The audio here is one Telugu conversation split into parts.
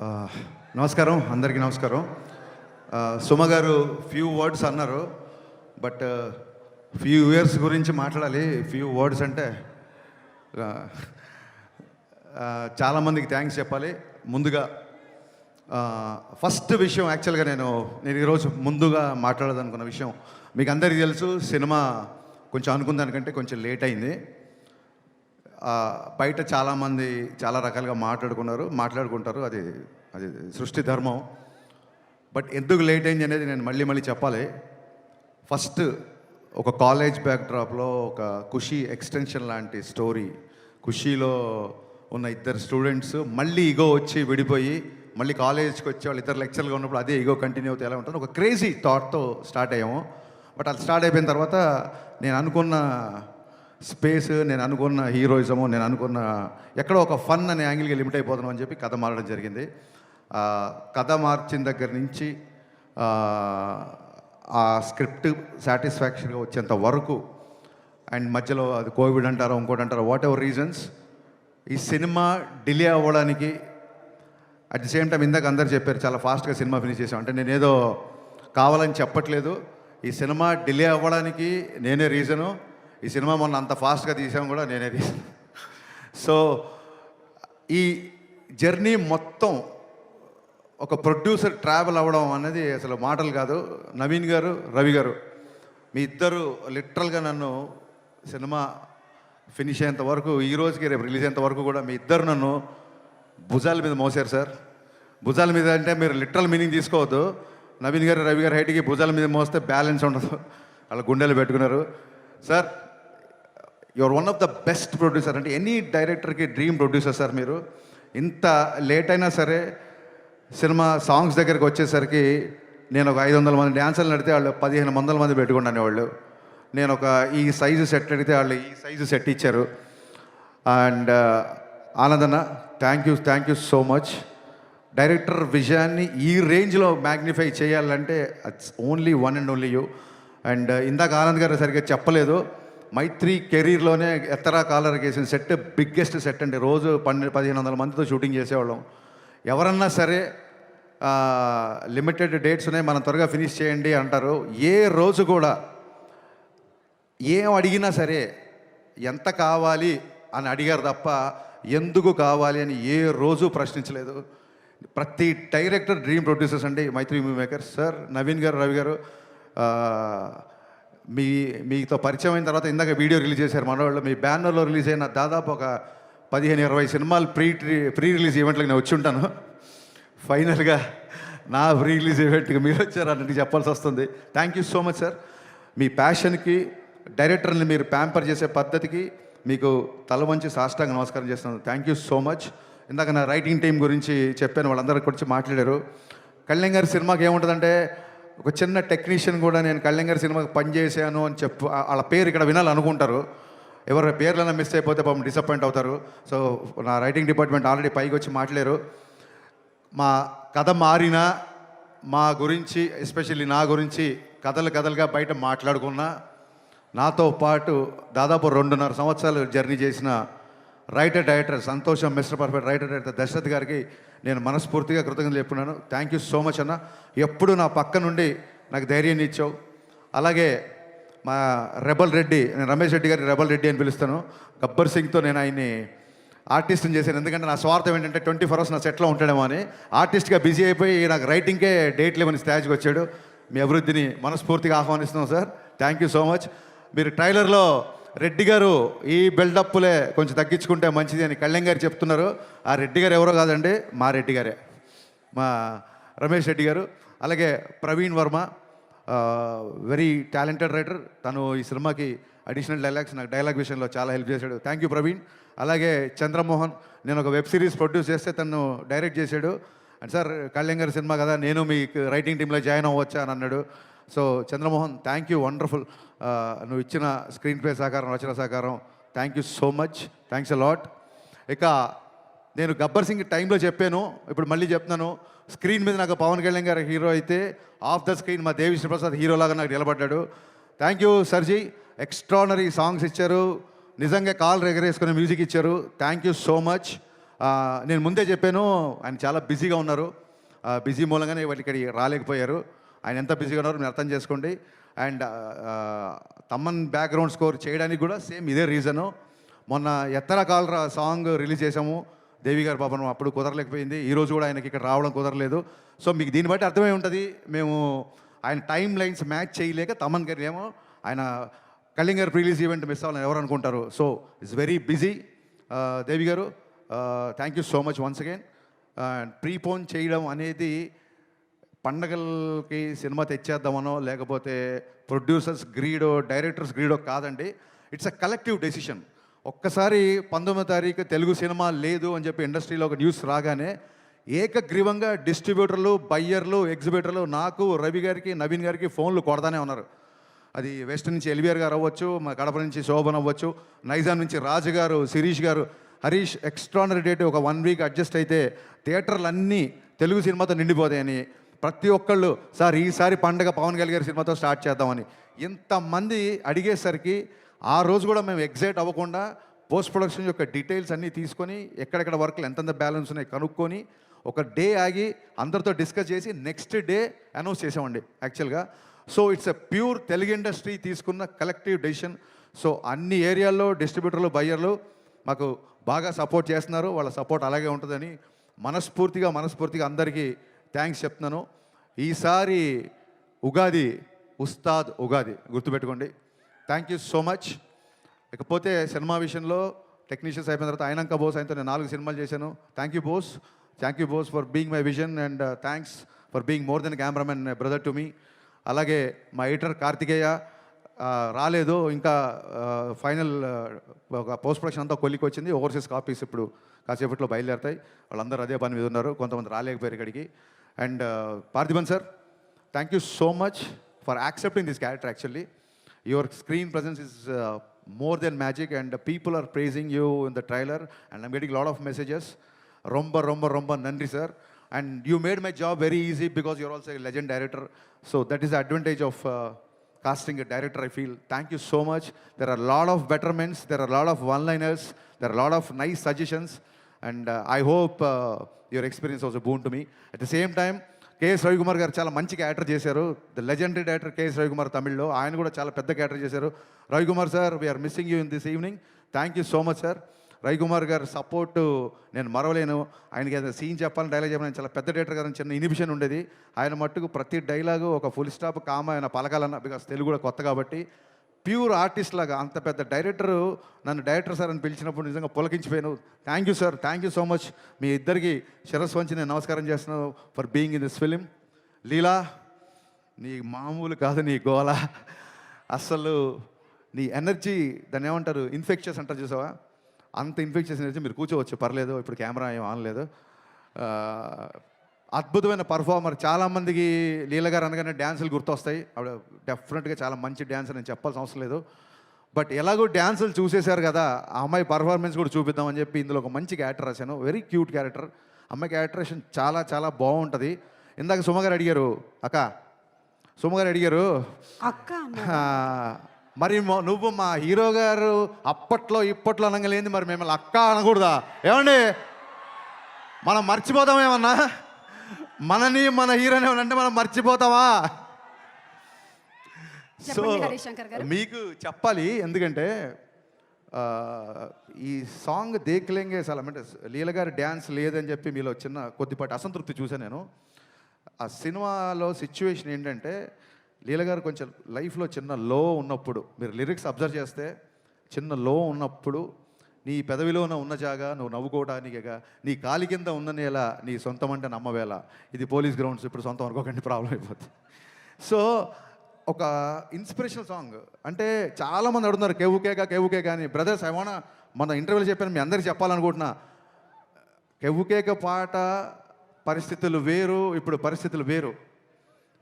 ఆ, నమస్కారం, అందరికీ నమస్కారం. సుమ గారు ఫ్యూ వర్డ్స్ అన్నారు, బట్ ఫ్యూ ఇయర్స్ గురించి మాట్లాడాలి. ఫ్యూ వర్డ్స్ అంటే ఆ, చాలామందికి థ్యాంక్స్ చెప్పాలి. ముందుగా ఫస్ట్ విషయం, యాక్చువల్గా నేను ఈరోజు ముందుగా మాట్లాడాలనుకున్న విషయం మీకు అందరికీ తెలుసు. సినిమా కొంచెం అనుకున్న దానికంటే కొంచెం లేట్ అయింది. బయట చాలామంది చాలా రకాలుగా మాట్లాడుకుంటారు, అది అది సృష్టి ధర్మం. బట్ ఎందుకు లేట్ అయింది అనేది నేను మళ్ళీ చెప్పాలి. ఫస్ట్ ఒక కాలేజ్ బ్యాక్డ్రాప్లో ఒక ఖుషీ ఎక్స్టెన్షన్ లాంటి స్టోరీ. ఖుషీలో ఉన్న ఇద్దరు స్టూడెంట్స్ మళ్ళీ ఈగో వచ్చి విడిపోయి మళ్ళీ కాలేజ్కి వచ్చి వాళ్ళు ఇద్దరు లెక్చర్గా ఉన్నప్పుడు అదే ఈగో కంటిన్యూ అవుతే ఎలా ఉంటుంది, ఒక క్రేజీ థాట్తో స్టార్ట్ అయ్యాము. బట్ అది స్టార్ట్ అయిపోయిన తర్వాత నేను అనుకున్న స్పేస్, నేను అనుకున్న హీరోయిజము, నేను అనుకున్న ఎక్కడో ఒక ఫన్ అనే యాంగిల్కి లిమిట్ అయిపోతున్నాం అని చెప్పి కథ మారడం జరిగింది. కథ మార్చిన దగ్గర నుంచి ఆ స్క్రిప్ట్ సాటిస్ఫాక్షన్గా వచ్చేంత వరకు, అండ్ మధ్యలో అది కోవిడ్ అంటారో ఇంకోటి అంటారో, వాట్ ఎవర్ రీజన్స్, ఈ సినిమా డిలే అవ్వడానికి అట్ ది సేమ్ టైం ఇందాక అందరు చెప్పారు చాలా ఫాస్ట్గా సినిమా ఫినిష్ చేసాం అంటే నేనేదో కావాలని చెప్పట్లేదు. ఈ సినిమా డిలే అవ్వడానికి నేనే రీజను. ఈ సినిమా మొన్న అంత ఫాస్ట్గా తీసాం కూడా నేనే రీజన్. సో ఈ జర్నీ మొత్తం ఒక ప్రొడ్యూసర్ ట్రావెల్ అవ్వడం అనేది అసలు మాటలు కాదు. నవీన్ గారు, రవి గారు, మీ ఇద్దరు లిటరల్గా నన్ను సినిమా ఫినిష్ అయ్యేంత వరకు, ఈ రోజుకి రేపు రిలీజ్ అయ్యేంత వరకు కూడా మీ ఇద్దరు నన్ను భుజాల మీద మోసారు సార్. భుజాల మీద అంటే మీరు లిటరల్ మీనింగ్ తీసుకోవద్దు. నవీన్ గారు, రవి గారు హైట్కి భుజాల మీద మోస్తే బ్యాలెన్స్ ఉండదు, వాళ్ళ గుండెలు పెట్టుకున్నారు. Sir, your one of the best producer. అంటే ఎనీ డైరెక్టర్కి డ్రీమ్ ప్రొడ్యూసర్ సార్ మీరు. ఇంత లేట్ అయినా సరే సినిమా సాంగ్స్ దగ్గరికి వచ్చేసరికి నేను ఒక 500 మంది డ్యాన్సర్లు అడిగితే వాళ్ళు 1500 మంది పెట్టుకున్నాను వాళ్ళు. నేను ఒక ఈ సైజు సెట్ అడిగితే వాళ్ళు ఈ సైజు సెట్ ఇచ్చారు. అండ్ ఆనందన్న, thank you so much. Director విజయాన్ని ఈ రేంజ్లో మ్యాగ్నిఫై చేయాలంటే it's only one and only you. And ఇందాక ఆనంద్ గారు సరిగ్గా చెప్పలేదు, మైత్రి కెరీర్లోనే ఎత్తరా కాలర్ వేసిన సెట్ బిగ్గెస్ట్ సెట్ అండి. రోజు 1500 మందితో షూటింగ్ చేసేవాళ్ళం. ఎవరన్నా సరే లిమిటెడ్ డేట్స్ ఉన్నాయి, మనం త్వరగా ఫినిష్ చేయండి అంటారు. ఏ రోజు కూడా ఏం అడిగినా సరే ఎంత కావాలి అని అడిగారు తప్ప ఎందుకు కావాలి అని ఏ రోజు ప్రశ్నించలేదు. ప్రతి డైరెక్టర్ డ్రీమ్ ప్రొడ్యూసర్స్ అండి మైత్రి మూవీ మేకర్స్. సార్, నవీన్ గారు, రవి గారు, మీతో పరిచయం అయిన తర్వాత ఇందాక వీడియో రిలీజ్ చేశారు మనవాళ్ళు. మీ బ్యానర్లో రిలీజ్ అయిన దాదాపు ఒక 15-20 సినిమాలు ప్రీ రిలీజ్ ఈవెంట్లకు నేను వచ్చి ఉంటాను. ఫైనల్గా నా ప్రీ రిలీజ్ ఈవెంట్కి మీరు వచ్చారు అన్నట్టు చెప్పాల్సి వస్తుంది. Thank you so much sir. మీ ప్యాషన్కి, డైరెక్టర్ని మీరు ప్యాంపర్ చేసే పద్ధతికి మీకు తల వంచి సాష్టాంగ నమస్కారం చేస్తున్నాను. Thank you so much. ఇందాక నా రైటింగ్ టీం గురించి చెప్పాను, వాళ్ళందరూ గురించి మాట్లాడారు. కళ్యాణ్ గారి సినిమాకి ఏముంటుందంటే, ఒక చిన్న టెక్నీషియన్ కూడా నేను కళ్యాణ్ గారి సినిమాకి పనిచేసాను అని వాళ్ళ పేరు ఇక్కడ వినాలనుకుంటారు. ఎవరి పేర్లైనా మిస్ అయిపోతే పాపం డిసప్పాయింట్ అవుతారు. సో నా రైటింగ్ డిపార్ట్మెంట్ ఆల్రెడీ పైకి వచ్చి మాట్లాడారు. మా కథ మారినా మా గురించి, ఎస్పెషల్లీ నా గురించి కథలుగా బయట మాట్లాడుకున్నా, నాతో పాటు దాదాపు 2.5 సంవత్సరాలు జర్నీ చేసిన రైటర్ డైరెక్టర్ సంతోషం, mister perfect writer director Dashrath గారికి నేను మనస్ఫూర్తిగా కృతజ్ఞతలు చెప్పుకున్నాను. థ్యాంక్ యూ సో మచ్ అన్న. ఎప్పుడు నా పక్క నుండి నాకు ధైర్యాన్ని ఇచ్చావు. అలాగే మా రెబల్ రెడ్డి, నేను రమేష్ రెడ్డి గారి రెబల్ రెడ్డి అని పిలుస్తాను. గబ్బర్ సింగ్తో నేను ఆయన్ని ఆర్టిస్ట్ని చేశాను. ఎందుకంటే నా స్వార్థం ఏంటంటే 24 hours నా సెట్లో ఉంటాడేమో అని. ఆర్టిస్ట్గా బిజీ అయిపోయి నాకు రైటింగ్కే డేట్ లేవని స్టేజ్కి వచ్చాడు. మీ అభివృద్ధిని మనస్ఫూర్తిగా ఆహ్వానిస్తున్నాం sir. Thank you so much. మీరు ట్రైలర్లో రెడ్డి గారు ఈ బిల్డప్లే కొంచెం తగ్గించుకుంటే మంచిది అని కళ్యాణ్ గారు చెప్తున్నారు. ఆ రెడ్డి గారు ఎవరో కాదండి, మా రెడ్డి గారే, మా రమేష్ రెడ్డి గారు. అలాగే Praveen Varma, very talented writer. తను ఈ సినిమాకి అడిషనల్ డైలాగ్స్, నాకు డైలాగ్ విషయంలో చాలా హెల్ప్ చేశాడు. Thank you Praveen. అలాగే చంద్రమోహన్, నేను ఒక వెబ్ సిరీస్ ప్రొడ్యూస్ చేస్తే తను డైరెక్ట్ చేశాడు. అండ్ సార్, కళ్యాణ్ గారి సినిమా కదా, నేను మీకు రైటింగ్ టీంలో జాయిన్ అవ్వచ్చా అని అన్నాడు. So Chandramohan, thank you, wonderful. నువ్వు ఇచ్చిన స్క్రీన్ ప్లే సహకారం, రచన సహకారం, thank you so much. Thanks a lot. ఇక నేను గబ్బర్ సింగ్ టైంలో చెప్పాను, ఇప్పుడు మళ్ళీ చెప్తున్నాను. స్క్రీన్ మీద నాకు పవన్ కళ్యాణ్ గారు హీరో అయితే, ఆఫ్ ద స్క్రీన్ మా దేవిశ్రీ ప్రసాద్ హీరోలాగా నాకు నిలబడ్డాడు. థ్యాంక్ యూ సర్జీ. ఎక్స్ట్రానరీ సాంగ్స్ ఇచ్చారు, నిజంగా కాల్ ఎగరేసుకునే మ్యూజిక్ ఇచ్చారు. Thank you so much. నేను ముందే చెప్పాను, ఆయన చాలా బిజీగా ఉన్నారు. బిజీ మూలంగానే వాళ్ళు ఇక్కడికి రాలేకపోయారు. ఆయన ఎంత బిజీగా ఉన్నారో మీరు అర్థం చేసుకోండి. అండ్ తమ్మన్ బ్యాక్గ్రౌండ్ స్కోర్ చేయడానికి కూడా సేమ్ ఇదే రీజను. మొన్న ఎత్తర కాలరా సాంగ్ రిలీజ్ చేసాము దేవి గారి పాపం, అప్పుడు కుదరలేకపోయింది. ఈరోజు కూడా ఆయనకి ఇక్కడ రావడం కుదరలేదు. సో మీకు దీన్ని బట్టి అర్థమై ఉంటుంది, మేము ఆయన టైం లైన్స్ మ్యాచ్ చేయలేక తమన్ గారు ఏమో ఆయన కళింగ గారు రిలీజ్ ఈవెంట్ మిస్ అవ్వాలని ఎవరు అనుకుంటారు. So it's very busy. Devi గారు thank you so much once again. Prepone చేయడం అనేది పండగలకి సినిమా తెచ్చేద్దామనో లేకపోతే ప్రొడ్యూసర్స్ గ్రీడో డైరెక్టర్స్ గ్రీడో కాదండి. It's a collective decision. ఒక్కసారి 19వ తారీఖు తెలుగు సినిమా లేదు అని చెప్పి ఇండస్ట్రీలో ఒక న్యూస్ రాగానే ఏకగ్రీవంగా డిస్ట్రిబ్యూటర్లు, బయ్యర్లు, ఎగ్జిబిటర్లు నాకు, రవి గారికి, నవీన్ గారికి ఫోన్లు కొడతానే ఉన్నారు. అది వెస్ట్ నుంచి ఎల్వీఆర్ గారు అవ్వచ్చు, మా కడప నుంచి శోభన్ అవ్వచ్చు, నైజాం నుంచి రాజు గారు, శిరీష్ గారు, హరీష్ ఎక్స్ట్రానరీ డేట్ ఒక 1 వీక్ అడ్జస్ట్ అయితే థియేటర్లు అన్నీ తెలుగు సినిమాతో నిండిపోతాయని ప్రతి ఒక్కళ్ళు సార్ ఈసారి పండగ పవన్ కళ్యాణ్ గారి సినిమాతో స్టార్ట్ చేద్దామని ఇంతమంది అడిగేసరికి ఆ రోజు కూడా మేము ఎగ్జైట్ అవ్వకుండా పోస్ట్ ప్రొడక్షన్ యొక్క డీటెయిల్స్ అన్నీ తీసుకొని ఎక్కడెక్కడ వర్క్లు ఎంతెంత బ్యాలెన్స్ ఉన్నాయి కనుక్కొని ఒక డే ఆగి అందరితో డిస్కస్ చేసి నెక్స్ట్ డే అనౌన్స్ చేసామండి యాక్చువల్గా. So it's a pure Telugu industry తీసుకున్న కలెక్టివ్ డెసిషన్. సో అన్ని ఏరియాల్లో డిస్ట్రిబ్యూటర్లు, బయ్యర్లు మాకు బాగా సపోర్ట్ చేస్తున్నారు. వాళ్ళ సపోర్ట్ అలాగే ఉంటుందని మనస్ఫూర్తిగా అందరికీ థ్యాంక్స్ చెప్తున్నాను. ఈసారి ఉగాది ఉస్తాద్ ఉగాది గుర్తుపెట్టుకోండి. Thank you so much. ఇకపోతే సినిమా విషయంలో టెక్నీషియన్స్ అయిపోయిన తర్వాత ఆయనంక బోస్ ఆయనతో నేను 4 సినిమాలు చేశాను. Thank you Bose for being my vision and thanks for being more than cameraman brother to me. అలాగే మా ఎడిటర్ కార్తికేయ రాలేదు ఇంకా, ఫైనల్ ఒక పోస్ట్ ప్రొడక్షన్ అంతా కొలికి వచ్చింది. ఓవర్సీస్ కాపీస్ ఇప్పుడు కాసేపట్లో బయలుదేరుతాయి. వాళ్ళందరూ అదే పని మీద ఉన్నారు, కొంతమంది రాలేకపోయారు ఇక్కడికి. And Parthiban sir, thank you so much for accepting this character. Actually your screen presence is more than magic and people are praising you in the trailer and I'm getting a lot of messages. Romba nandri sir, and you made my job very easy because you're also a legend director, so that is the advantage of casting a director, I feel. Thank you so much. There are a lot of betterments, there are a lot of one-liners, there are a lot of nice suggestions, and I hope your experience was a boon to me. At the same time, KS Ravikumar గారు చాలా మంచి క్యారెక్టర్ చేశారు. The legendary director KS Ravikumar తమిళ్లో, ఆయన కూడా చాలా పెద్ద క్యారెక్టర్ చేశారు. Ravikumar sir, we're missing you in this evening. Thank you so much sir. Ravikumar గారు సపోర్టు నేను మరవలేను. ఆయనకి ఏదైనా సీన్ చెప్పాలని, డైలాగ్ చెప్పాలని చాలా పెద్ద డైరెక్టర్ గారు చిన్న ఇనిబిషన్ ఉండేది. ఆయన మట్టుకు ప్రతి డైలాగు ఒక ఫుల్ స్టాప్ కామ ఆయన పలకాలన్న, బికాస్ తెలుగు కూడా కొత్త కాబట్టి ప్యూర్ ఆర్టిస్ట్ లాగా అంత పెద్ద డైరెక్టరు నన్ను డైరెక్టర్ సార్ అని పిలిచినప్పుడు నిజంగా పులకించిపోయాను. Thank you sir, thank you so much. మీ ఇద్దరికి శిరస్సు వంచి నేను నమస్కారం చేస్తున్నాను for being in this film. Leela, నీ మామూలు కాదు నీ గోల, అస్సలు నీ ఎనర్జీ, దాన్ని ఏమంటారు, ఇన్ఫెక్షన్స్ అంటారు చూసావా, అంత ఇన్ఫెక్షన్స్ ఎనర్జీ. మీరు కూర్చోవచ్చు పర్లేదు, ఇప్పుడు కెమెరా ఏం ఆనలేదు. అద్భుతమైన పర్ఫార్మర్. చాలామందికి లీల గారు అనగానే డ్యాన్సులు గుర్తొస్తాయి. ఆవిడ డెఫినెట్గా చాలా మంచి డ్యాన్సర్, నేను చెప్పాల్సిన అవసరం లేదు. బట్ ఎలాగో డ్యాన్సులు చూసేశారు కదా, ఆ అమ్మాయి పర్ఫార్మెన్స్ కూడా చూపిద్దామని చెప్పి ఇందులో ఒక మంచి క్యారెక్టర్ రాశాను. Very cute character. అమ్మాయి క్యారెక్టరేషన్ చాలా చాలా బాగుంటుంది. ఇందాక సుమగారు అడిగారు, సుమగారు అడిగారు అక్క మరి నువ్వు మా హీరో గారు అప్పట్లో ఇప్పట్లో అనగలేంది, మరి మిమ్మల్ని అక్క అనకూడదా? ఏమండి, మనం మర్చిపోతామేమన్నా? మనని మన హీరోని అంటే మనం మర్చిపోతామా? సో మీకు చెప్పాలి, ఎందుకంటే ఈ సాంగ్ దేఖలేంగే చాలా, అంటే లీల గారి డ్యాన్స్ లేదని చెప్పి మీలో చిన్న కొద్దిపాటి అసంతృప్తి చూసాను నేను. ఆ సినిమాలో సిచ్యువేషన్ ఏంటంటే, లీల గారు కొంచెం లైఫ్లో చిన్న లో ఉన్నప్పుడు, మీరు లిరిక్స్ అబ్జర్వ్ చేస్తే చిన్న లో ఉన్నప్పుడు, నీ పెదవిలోన ఉన్న జాగా నువ్వు నవ్వుకోవడానికేగా, నీ కాలి కింద ఉన్ననేలా నీ సొంతం అంటే నమ్మవేళ. ఇది పోలీస్ గ్రౌండ్స్, ఇప్పుడు సొంతం అనుకోకండి, ప్రాబ్లం అయిపోతుంది. సో ఒక ఇన్స్పిరేషనల్ సాంగ్. అంటే చాలామంది అడుగుతున్నారు కెవ్వుకేక కానీ బ్రదర్స్, ఐవానా మన ఇంటర్వ్యూలో చెప్పాను, మీ అందరికీ చెప్పాలనుకుంటున్నా, కెవ్వుకేక పాట పరిస్థితులు వేరు, ఇప్పుడు పరిస్థితులు వేరు.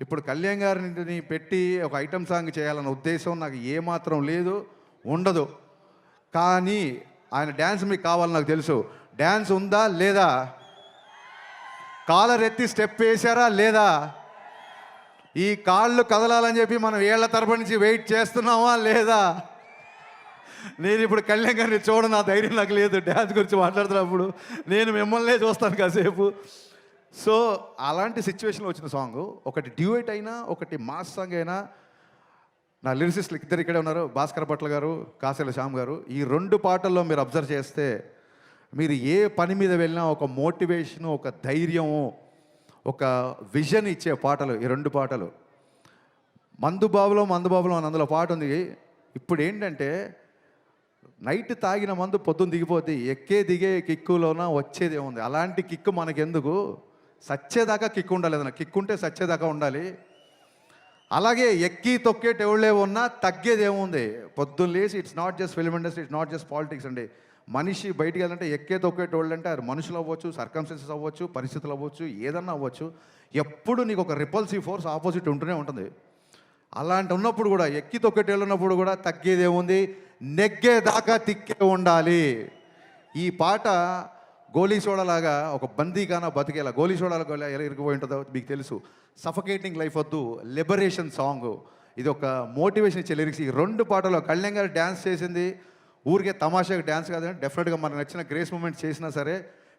ఇప్పుడు కళ్యాణ్ గారిని పెట్టి ఒక ఐటమ్ సాంగ్ చేయాలన్న ఉద్దేశం నాకు ఏమాత్రం లేదు, ఉండదు. కానీ ఆయన డ్యాన్స్ మీకు కావాలని నాకు తెలుసు. డ్యాన్స్ ఉందా లేదా? కాలర్ ఎత్తి స్టెప్ వేశారా లేదా? ఈ కాళ్ళు కదలాలని చెప్పి మనం ఏళ్ల తరబడి నుంచి వెయిట్ చేస్తున్నామా లేదా? నేను ఇప్పుడు కళ్యాణ్ గారిని చూడను, ఆ ధైర్యం నాకు లేదు. డ్యాన్స్ గురించి మాట్లాడుతున్నప్పుడు నేను మిమ్మల్నే చూస్తాను కాసేపు. సో అలాంటి సిచ్యువేషన్లో వచ్చిన సాంగ్, ఒకటి డ్యూయట్ అయినా ఒకటి మాస్ సాంగ్ అయినా, నా లిరిసిస్టులు ఇద్దరు ఇక్కడే ఉన్నారు, భాస్కర్ భట్ల గారు, కాసేల శ్యామ్ గారు. ఈ 2 పాటల్లో మీరు అబ్జర్వ్ చేస్తే మీరు ఏ పని మీద వెళ్ళినా ఒక మోటివేషను, ఒక ధైర్యము, ఒక విజన్ ఇచ్చే పాటలు ఈ 2 పాటలు. మందుబాబులో అని అందులో పాట ఉంది. ఇప్పుడు ఏంటంటే నైట్ తాగిన మందు పొద్దున్న దిగిపోద్ది, ఎక్కే దిగే కిక్కులోన వచ్చేది ఏముంది. అలాంటి కిక్కు మనకెందుకు, సచ్చేదాకా కిక్కు ఉండాలి. ఏదైనా కిక్కు ఉంటే సచ్చేదాకా ఉండాలి. అలాగే ఎక్కి తొక్కేటెవళ్ళే ఉన్నా తగ్గేది ఏముంది. పొద్దున్న లేసి it's not just film industry, it's not just politics అండి. మనిషి బయటికి వెళ్ళాలంటే ఎక్కే తొక్కేటోళ్ళు అంటే అది మనుషులు అవ్వచ్చు, సర్కమ్స్టెన్సెస్ అవ్వచ్చు, పరిస్థితులు అవ్వచ్చు, ఏదన్నా అవ్వచ్చు. ఎప్పుడు నీకు ఒక రిపల్సివ్ ఫోర్స్ ఆపోజిట్ ఉంటూనే ఉంటుంది. అలాంటి ఉన్నప్పుడు కూడా, ఎక్కి తొక్కేటోళ్ళు ఉన్నప్పుడు కూడా తగ్గేది ఏముంది, నెగ్గేదాకా తిక్కే ఉండాలి. ఈ పాట గోలీ సోడాలాగా ఒక బందీగానా బతికేలా, గోలీ సోడాలకు ఎలా ఇరిగిపోయి ఉంటుందో మీకు తెలుసు. సఫకేటింగ్ లైఫ్ వద్దు, లిబరేషన్ సాంగ్. ఇది ఒక మోటివేషన్ ఇచ్చే లిరిక్స్. ఈ 2 పాటలో కళ్యాణ్ గారు డ్యాన్స్ చేసింది ఊరికే తమాషాగా డ్యాన్స్ కాదండి, డెఫినెట్గా మనకు నచ్చిన గ్రేస్ మూమెంట్ చేసినా సరే.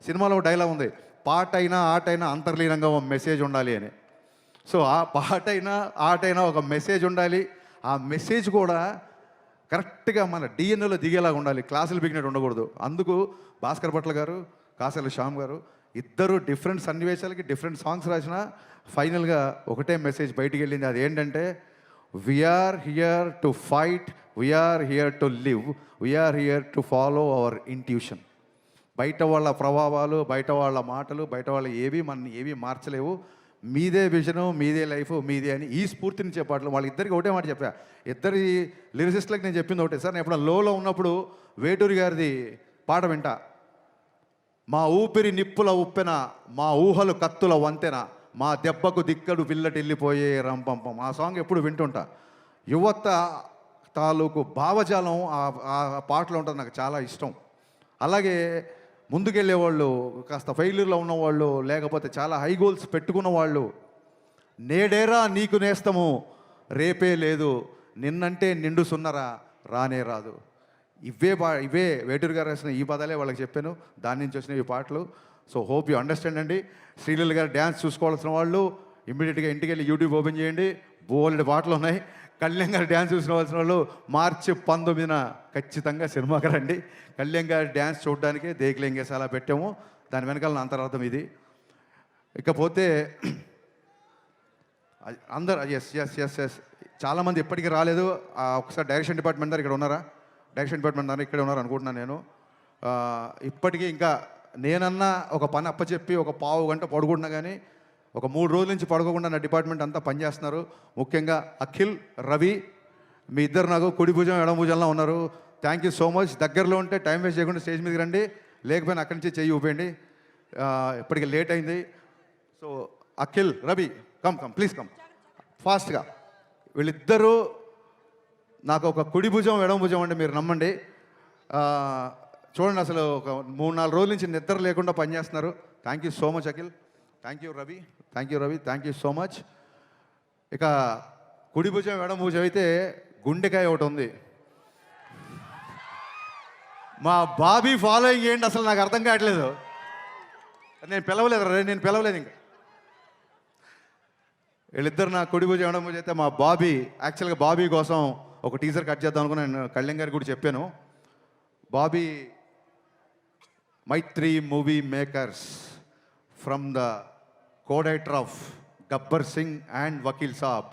సినిమాలో డైలాగ్ ఉంది, పాట అయినా ఆటైనా అంతర్లీనంగా ఒక మెసేజ్ ఉండాలి అని. సో ఆ పాట అయినా ఆటైనా ఒక మెసేజ్ ఉండాలి. ఆ మెసేజ్ కూడా కరెక్ట్గా మన డిఎన్ఏలో దిగేలాగా ఉండాలి, క్లాసులు బిగినట్టు ఉండకూడదు. అందుకు భాస్కర్ భట్ల గారు, కాసేల శ్యామ్ గారు ఇద్దరు డిఫరెంట్ సన్నివేశాలకి డిఫరెంట్ సాంగ్స్ రాసిన ఫైనల్గా ఒకటే మెసేజ్ బయటికి వెళ్ళింది. అది ఏంటంటే, we're here to fight, we're here to live, we're here to follow our intuition. బయట వాళ్ళ ప్రభావాలు, బయట వాళ్ళ మాటలు, బయట వాళ్ళ ఏవి మార్చలేవు. మీదే విజను, మీదే లైఫ్, మీదే అని ఈ స్ఫూర్తినిచ్చే పాటలు. వాళ్ళిద్దరికి ఒకటే మాట చెప్పా, ఇద్దరి లిరిసిస్టులకు నేను చెప్పింది ఒకటే. సార్ నేను ఎప్పుడు లోలో ఉన్నప్పుడు వేటూరి గారిది పాట వింటా, మా ఊపిరి నిప్పుల ఉప్పెన, మా ఊహలు కత్తుల వంతెన, మా దెబ్బకు దిక్కడు పిల్లటిల్లిపోయే రంపంపం. ఆ సాంగ్ ఎప్పుడు వింటుంటా. యువత తాలూకు భావజాలం ఆ పాటలో ఉంటుంది, నాకు చాలా ఇష్టం. అలాగే ముందుకెళ్ళేవాళ్ళు, కాస్త ఫెయిల్యూర్లో ఉన్నవాళ్ళు, లేకపోతే చాలా హై గోల్స్ పెట్టుకున్న వాళ్ళు, నేడేరా నీకు నేస్తము, రేపే లేదు, నిన్నంటే నిండు సున్నరా రానే రాదు. ఇవే వేటూరు గారు రాసిన ఈ పదాలే వాళ్ళకి చెప్పాను, దాని నుంచి వచ్చిన ఈ పాటలు. సో హోప్ యూ అండర్స్టాండ్ అండి. శ్రీలీల గారు డ్యాన్స్ చూసుకోవాల్సిన వాళ్ళు ఇమ్మీడియట్గా ఇంటికి వెళ్ళి యూట్యూబ్ ఓపెన్ చేయండి, బోల్డ్ పాటలు ఉన్నాయి. కళ్యాణ్ గారు డ్యాన్స్ చూసుకోవాల్సిన వాళ్ళు మార్చి 19న ఖచ్చితంగా సినిమాకి రండి. కళ్యాణ్ గారి డ్యాన్స్ చూడడానికే దేకులేంగేసి అలా పెట్టాము, దాని వెనకాల అంతరార్థం ఇది. ఇకపోతే అందరు ఎస్ ఎస్ ఎస్ ఎస్ చాలామంది ఇప్పటికీ రాలేదు. ఒకసారి డైరెక్షన్ డిపార్ట్మెంట్ దగ్గర ఇక్కడ ఉన్నారా? డైరెక్షన్ డిపార్ట్మెంట్ దగ్గర ఇక్కడే ఉన్నారు అనుకుంటున్నాను నేను. ఇప్పటికీ ఇంకా నేనన్నా ఒక పని అప్పచెప్పి ఒక పావు గంట పడుకుంటున్నా కానీ ఒక 3 రోజుల నుంచి పడుకోకుండా నా డిపార్ట్మెంట్ అంతా పనిచేస్తున్నారు. ముఖ్యంగా అఖిల్, రవి, మీ ఇద్దరు నాకు కుడి భుజం ఎడమ భుజంలో ఉన్నారు. Thank you so much. దగ్గరలో ఉంటే టైం వేస్ట్ చేయకుండా స్టేజ్ మీదకి రండి, లేకపోయినా అక్కడి నుంచి చెయ్యి ఊపేయండి. ఇప్పటికి లేట్ అయింది. So Akhil, Ravi, come please come ఫాస్ట్గా. వీళ్ళిద్దరూ నాకు ఒక కుడి భుజం ఎడమ భుజం అంటే మీరు నమ్మండి. చూడండి, అసలు ఒక 3-4 రోజుల నుంచి నిద్ర లేకుండా పనిచేస్తున్నారు. Thank you so much Akhil. Thank you Ravi, thank you so much. ఇక కుడి భుజం ఎడమ భుజం అయితే గుండెకాయ ఒకటి ఉంది. మా బాబీ ఫాలోయింగ్ ఏంటి అసలు నాకు అర్థం కావట్లేదు. నేను పిలవలేదు ఇంకా. వీళ్ళిద్దరు నా కుడి భుజం ఎడమ భుజం అయితే మా బాబీ, యాక్చువల్గా బాబీ కోసం ఒక టీజర్ కట్ చేద్దాం అనుకుని నేను కళ్యాణ్ గారికి కూడా చెప్పాను. Bobby Mythri movie makers from the co-director of Gabbar Singh and Vakil Saab.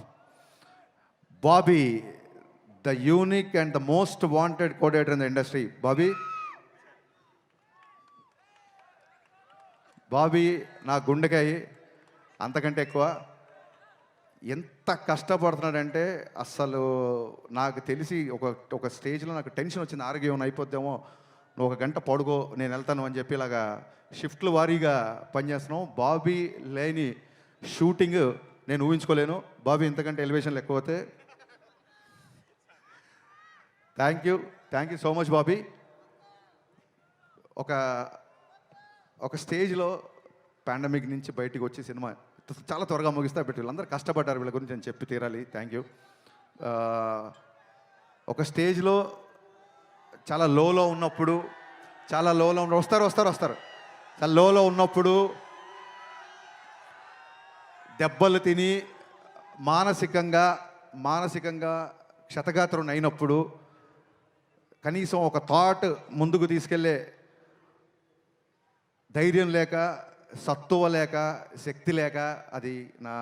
Bobby, the unique and the most wanted co-director in the industry. Bobby నా గుండెకాయ అంతకంటే ఎక్కువ. ఎంత కష్టపడుతున్నాడంటే అస్సలు నాకు తెలిసి ఒక స్టేజ్లో నాకు టెన్షన్ వచ్చింది, ఆరోగ్యం అయిపోద్దేమో, నువ్వు 1 గంట పడుకో నేను వెళ్తాను అని చెప్పి ఇలాగా షిఫ్ట్ల వారీగా పనిచేస్తున్నాం. బాబీ లేని షూటింగ్ నేను ఊహించుకోలేను. బాబీ ఇంతకంటే ఎలివేషన్లు ఎక్కువతే. Thank you so much Bobby. ఒక స్టేజ్లో పాండమిక్ నుంచి బయటికి వచ్చి సినిమా చాలా త్వరగా ముగిస్తా పెట్టి వీళ్ళందరూ కష్టపడ్డారు, వీళ్ళ గురించి నేను చెప్పి తీరాలి. Thank you. ఒక స్టేజ్లో చాలా లోలో ఉన్నప్పుడు, చాలా లోలో ఉన్న వస్తారు చాలా లోలో ఉన్నప్పుడు దెబ్బలు తిని మానసికంగా క్షతగాత్రం అయినప్పుడు కనీసం ఒక థాట్ ముందుకు తీసుకెళ్ళే ధైర్యం లేక, సత్తువ లేక, శక్తి లేక, అది నా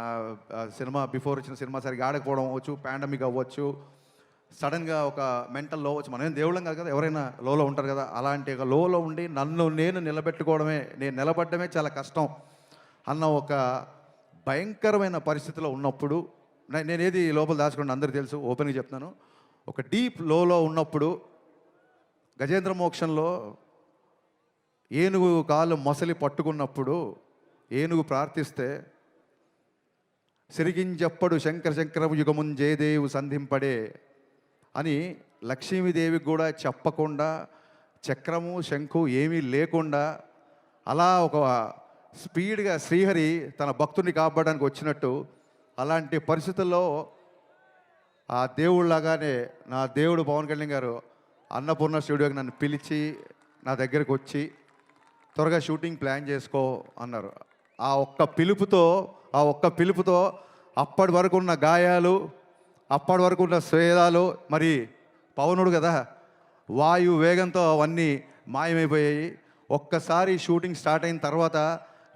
సినిమా బిఫోర్ వచ్చిన సినిమా సరిగా ఆడకపోవడం అవ్వచ్చు, పాండమిక్ అవ్వచ్చు, సడన్గా ఒక మెంటల్ లో అవ్వచ్చు. మనమేం దేవుళ్ళం కాదు కదా, ఎవరైనా లోలో ఉంటారు కదా. అలాంటి ఒక లోలో ఉండి నన్ను నేను నిలబడమే చాలా కష్టం అన్న ఒక భయంకరమైన పరిస్థితిలో ఉన్నప్పుడు, నేనేది లోపల దాచుకోండి అందరికీ తెలుసు, ఓపెన్గా చెప్తున్నాను. ఒక డీప్ లోలో ఉన్నప్పుడు గజేంద్ర మోక్షంలో ఏనుగు కాలు మొసలి పట్టుకున్నప్పుడు ఏనుగు ప్రార్థిస్తే సిరిగింజప్పడు శంకరము యుగమున్ జయదేవు సంధింపడే అని లక్ష్మీదేవికి కూడా చెప్పకుండా, చక్రము శంఖు ఏమీ లేకుండా అలా ఒక స్పీడ్గా శ్రీహరి తన భక్తుని కాపాడడానికి వచ్చినట్టు, అలాంటి పరిస్థితుల్లో ఆ దేవుళ్ళలాగానే నా దేవుడు పవన్ కళ్యాణ్ గారు అన్నపూర్ణ స్టూడియోకి నన్ను పిలిచి నా దగ్గరకు వచ్చి త్వరగా షూటింగ్ ప్లాన్ చేసుకో అన్నారు. ఆ ఒక్క పిలుపుతో అప్పటి వరకు ఉన్న గాయాలు, అప్పటి వరకు ఉన్న స్వేదాలు, మరి పవనుడు కదా, వాయు వేగంతో అవన్నీ మాయమైపోయాయి. ఒక్కసారి షూటింగ్ స్టార్ట్ అయిన తర్వాత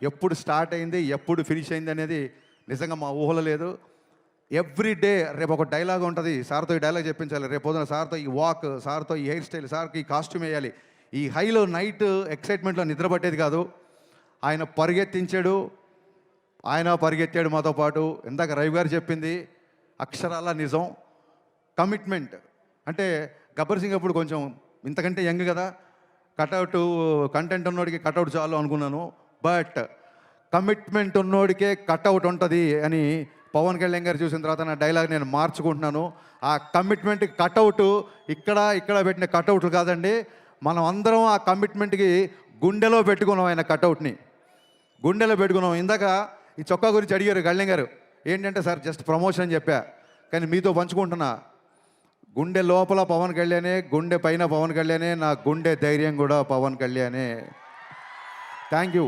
ఎప్పుడు స్టార్ట్ అయింది, ఎప్పుడు ఫినిష్ అయింది అనేది నిజంగా మా ఊహలో లేదు. ఎవ్రీ డే రేపు ఒక డైలాగ్ ఉంటుంది, సార్తో ఈ డైలాగ్ చెప్పించాలి, రేపు పొద్దున సార్తో ఈ వాక్, సార్తో ఈ హెయిర్ స్టైల్, సార్కి ఈ కాస్ట్యూమ్ వేయాలి. ఈ హైలో నైట్ ఎక్సైట్మెంట్లో నిద్ర పట్టేది కాదు. ఆయన పరిగెత్తాడు మాతో పాటు. ఇందాక రవి గారు చెప్పింది అక్షరాల నిజం. కమిట్మెంట్ అంటే గబ్బర్ సింగ్ అప్పుడు కొంచెం ఇంతకంటే యంగ్ కదా, కటౌట్ కంటెంట్ ఉన్నోడికి కటౌట్ చాలు అనుకున్నాను. బట్ కమిట్మెంట్ ఉన్నోడికే కటౌట్ ఉంటుంది అని పవన్ కళ్యాణ్ గారు చూసిన తర్వాత నా డైలాగ్ నేను మార్చుకుంటున్నాను. ఆ కమిట్మెంట్ కటౌట్ ఇక్కడ పెట్టిన కటౌట్లు కాదండి, మనం అందరం ఆ కమిట్మెంట్కి గుండెలో పెట్టుకున్నాం. ఆయన కటౌట్ని గుండెలో పెట్టుకున్నాం. ఇందాక ఈ చొక్కా గురించి అడిగారు కళ్యాణ్ గారు, ఏంటంటే సార్ జస్ట్ ప్రమోషన్ అని చెప్పా, కానీ మీతో పంచుకుంటున్నా. గుండె లోపల పవన్ కళ్యాణే, గుండె పైన పవన్ కళ్యాణే, నా గుండె ధైర్యం కూడా పవన్ కళ్యాణే. Thank you.